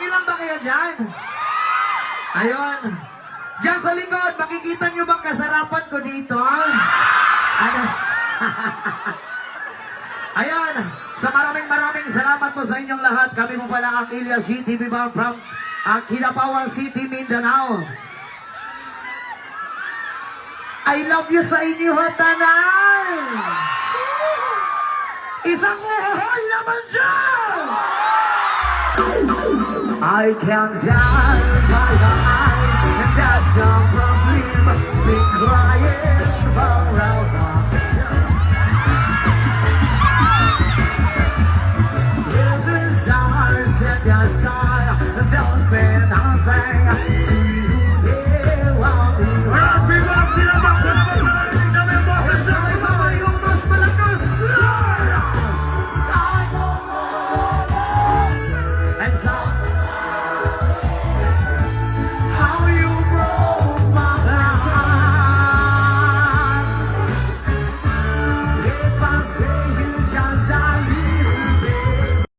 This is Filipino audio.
Okay lang ba kayo dyan? Ayun. Diyan sa likod, makikita nyo bang kasarapan ko dito? Ano? Ayan. Sa maraming salamat po sa inyong lahat. Kami po pala ang Ilyas GTV Bar from Kinabawan City, Mindanao. I love you sa inyo, tanan! Isang uhoy naman dyan! I can tell by your eyes and that's your problem. Been crying forever. Living stars in the sky don't mean nothing.